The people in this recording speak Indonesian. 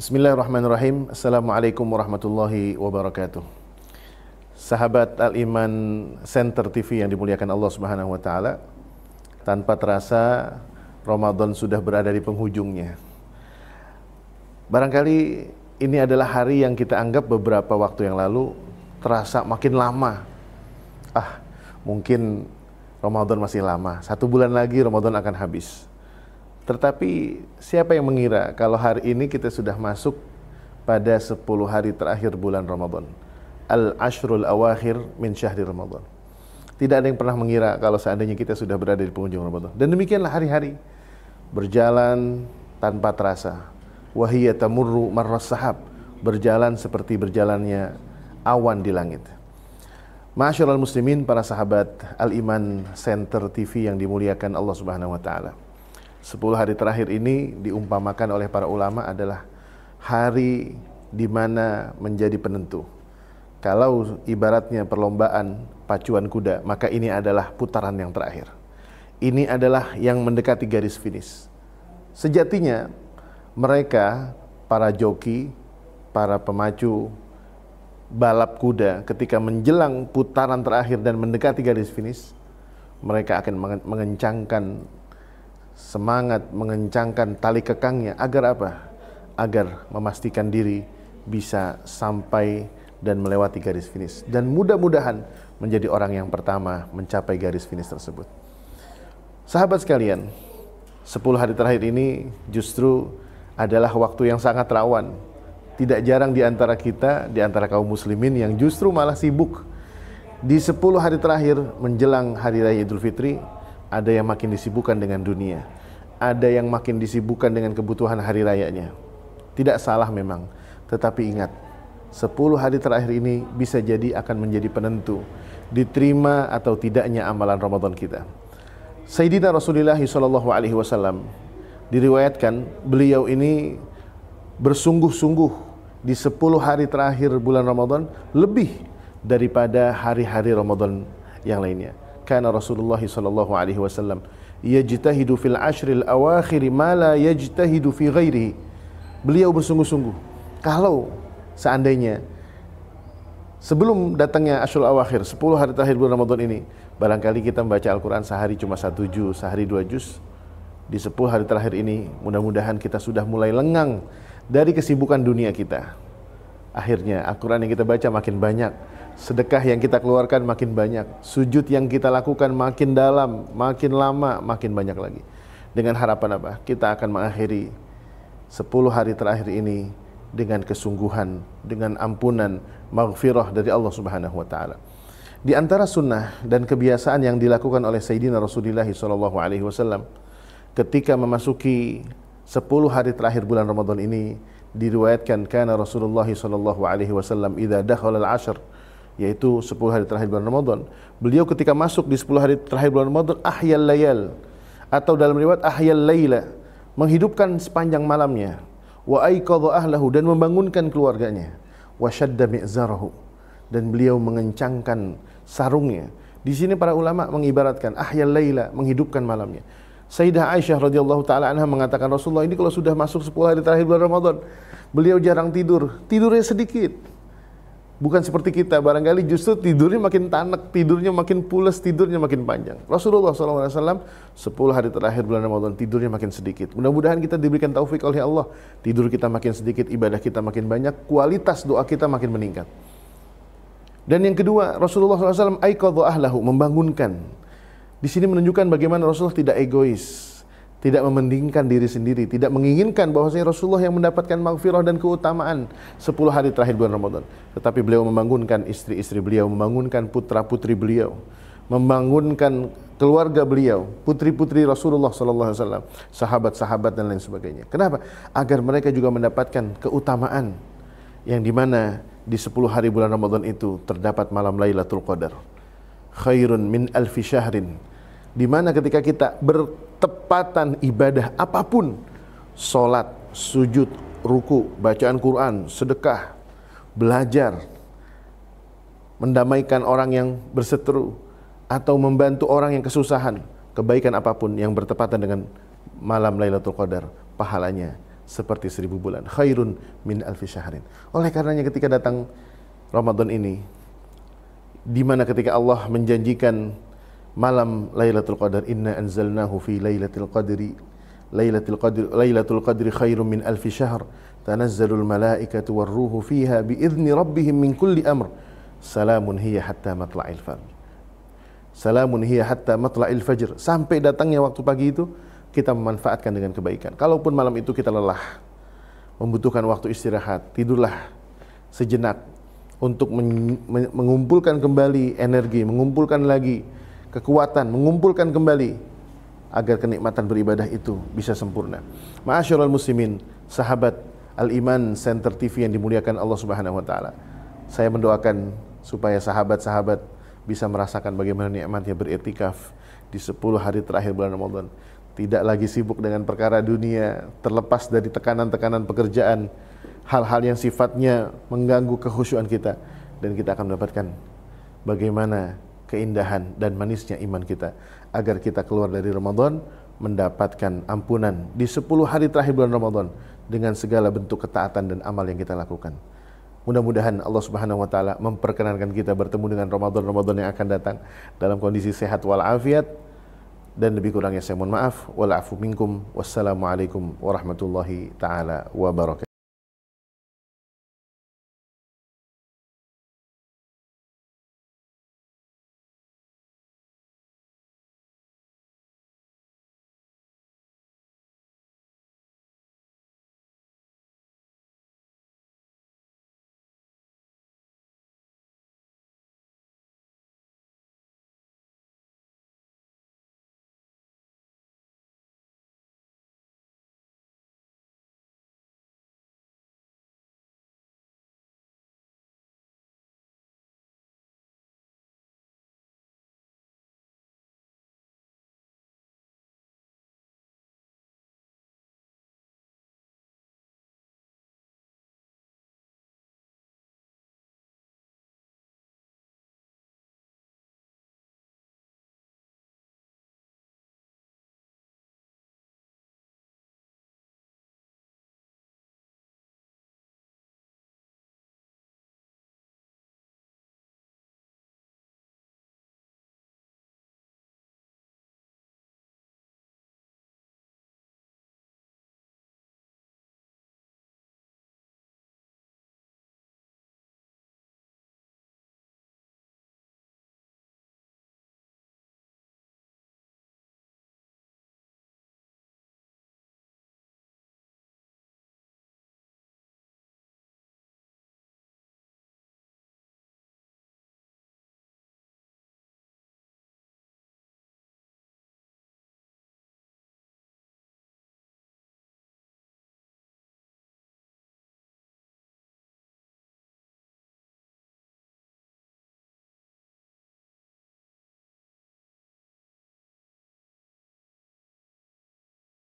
Bismillahirrahmanirrahim. Assalamualaikum warahmatullahi wabarakatuh. Sahabat Al-Iman Center TV yang dimuliakan Allah Subhanahu wa taala, tanpa terasa Ramadan sudah berada di penghujungnya. Barangkali ini adalah hari yang kita anggap beberapa waktu yang lalu terasa makin lama. Mungkin Ramadan masih lama, 1 bulan lagi Ramadan akan habis. Tetapi siapa yang mengira kalau hari ini kita sudah masuk pada 10 hari terakhir bulan Ramadan. Al-Ashrul Awakhir min Syahri Ramadan. Tidak ada yang pernah mengira kalau seandainya kita sudah berada di penghujung Ramadan. Dan demikianlah hari-hari berjalan tanpa terasa. Wahiyya tamurru marras sahab, berjalan seperti berjalannya awan di langit. Ma'asyiral muslimin, para sahabat Al-Iman Center TV yang dimuliakan Allah Subhanahu wa taala. 10 hari terakhir ini diumpamakan oleh para ulama adalah hari di mana menjadi penentu. Kalau ibaratnya perlombaan pacuan kuda, maka ini adalah putaran yang terakhir. Ini adalah yang mendekati garis finish. Sejatinya mereka, para joki, para pemacu balap kuda, ketika menjelang putaran terakhir dan mendekati garis finish, mereka akan mengencangkan semangat, mengencangkan tali kekangnya. Agar apa? Agar memastikan diri bisa sampai dan melewati garis finish, dan mudah-mudahan menjadi orang yang pertama mencapai garis finish tersebut. Sahabat sekalian, 10 hari terakhir ini justru adalah waktu yang sangat rawan. Tidak jarang di antara kita, di antara kaum muslimin yang justru malah sibuk. Di 10 hari terakhir menjelang Hari Raya Idul Fitri, ada yang makin disibukkan dengan dunia, ada yang makin disibukkan dengan kebutuhan hari rayanya. Tidak salah memang, tetapi ingat, 10 hari terakhir ini bisa jadi akan menjadi penentu diterima atau tidaknya amalan Ramadan kita. Sayyidina Rasulullah SAW diriwayatkan beliau ini bersungguh-sungguh di 10 hari terakhir bulan Ramadan lebih daripada hari-hari Ramadan yang lainnya. Karena Rasulullah SAW yajtahidu fil ashril awakhir ma la yajtahidu fi ghairihi. Beliau bersungguh-sungguh. Kalau seandainya sebelum datangnya Ashrul Awakhir, 10 hari terakhir bulan Ramadan ini, barangkali kita membaca Al-Quran sehari cuma 1 juz, sehari 2 juz. Di 10 hari terakhir ini, mudah-mudahan kita sudah mulai lengang dari kesibukan dunia kita. Akhirnya Al-Quran yang kita baca makin banyak, sedekah yang kita keluarkan makin banyak, sujud yang kita lakukan makin dalam, makin lama, makin banyak lagi. Dengan harapan apa? Kita akan mengakhiri 10 hari terakhir ini dengan kesungguhan, dengan ampunan, maghfirah dari Allah Subhanahu wa taala. Di antara sunnah dan kebiasaan yang dilakukan oleh Sayyidina Rasulullah SAW ketika memasuki 10 hari terakhir bulan Ramadan ini, diriwayatkan kana Rasulullah SAW idza dakhala al-ashr, yaitu 10 hari terakhir bulan Ramadan, beliau ketika masuk di 10 hari terakhir bulan Ramadan, ahyal layal, atau dalam riwayat ahyal laila, menghidupkan sepanjang malamnya, wa aiqadha ahlahu, dan membangunkan keluarganya, wa shadda mi'zarahu, dan beliau mengencangkan sarungnya. Di sini para ulama mengibaratkan ahyal laila, menghidupkan malamnya. Sayyidah Aisyah radhiyallahu taala anha mengatakan, Rasulullah ini kalau sudah masuk 10 hari terakhir bulan Ramadan, beliau jarang tidur, tidurnya sedikit. Bukan seperti kita, barangkali justru tidurnya makin tanak, tidurnya makin pules, tidurnya makin panjang. Rasulullah SAW 10 hari terakhir bulan Ramadan tidurnya makin sedikit. Mudah-mudahan kita diberikan taufik oleh Allah, tidur kita makin sedikit, ibadah kita makin banyak, kualitas doa kita makin meningkat. Dan yang kedua, Rasulullah SAW aiqadha ahlahu, membangunkan. Di sini menunjukkan bagaimana Rasulullah tidak egois, tidak mementingkan diri sendiri, tidak menginginkan bahwasanya Rasulullah yang mendapatkan maghfirah dan keutamaan 10 hari terakhir bulan Ramadan. Tetapi beliau membangunkan istri-istri beliau, membangunkan putra-putri beliau, membangunkan keluarga beliau, putri-putri Rasulullah SAW, sahabat-sahabat dan lain sebagainya. Kenapa? Agar mereka juga mendapatkan keutamaan yang dimana di 10 hari bulan Ramadan itu terdapat malam Lailatul Qadar. Khairun min alfi syahrin, di mana ketika kita bertepatan ibadah apapun, sholat, sujud, ruku, bacaan Quran, sedekah, belajar, mendamaikan orang yang berseteru, atau membantu orang yang kesusahan, kebaikan apapun yang bertepatan dengan malam Lailatul Qadar, pahalanya seperti 1000 bulan, khairun min alfi syahrin. Oleh karenanya ketika datang Ramadan ini, di mana ketika Allah menjanjikan malam Lailatul Qadar, inna anzalnahu fi Lailatul Qadri khairum min alfi syahr, tanazzalul malaikatu warruhu fiha biizni rabbihim min kulli amr, salamun hiya hatta matla'il fajr. Salamun hiya hatta matla'il fajr. Sampai datangnya waktu pagi itu, kita memanfaatkan dengan kebaikan. Kalaupun malam itu kita lelah, membutuhkan waktu istirahat, tidurlah sejenak untuk mengumpulkan kembali energi, mengumpulkan lagi kekuatan, mengumpulkan kembali agar kenikmatan beribadah itu bisa sempurna. Ma'asyiral muslimin, sahabat Al-Iman Center TV yang dimuliakan Allah Subhanahu wa taala. Saya mendoakan supaya sahabat-sahabat bisa merasakan bagaimana nikmatnya beriktikaf di 10 hari terakhir bulan Ramadan. Tidak lagi sibuk dengan perkara dunia, terlepas dari tekanan-tekanan pekerjaan, hal-hal yang sifatnya mengganggu kekhusyuan kita, dan kita akan mendapatkan bagaimana keindahan dan manisnya iman kita, agar kita keluar dari Ramadan mendapatkan ampunan di 10 hari terakhir bulan Ramadan dengan segala bentuk ketaatan dan amal yang kita lakukan. Mudah-mudahan Allah Subhanahu wa taala memperkenankan kita bertemu dengan Ramadan yang akan datang dalam kondisi sehat walafiat, dan lebih kurangnya saya mohon maaf. Wal afu minkum. Wassalamualaikum warahmatullahi taala wabarakatuh.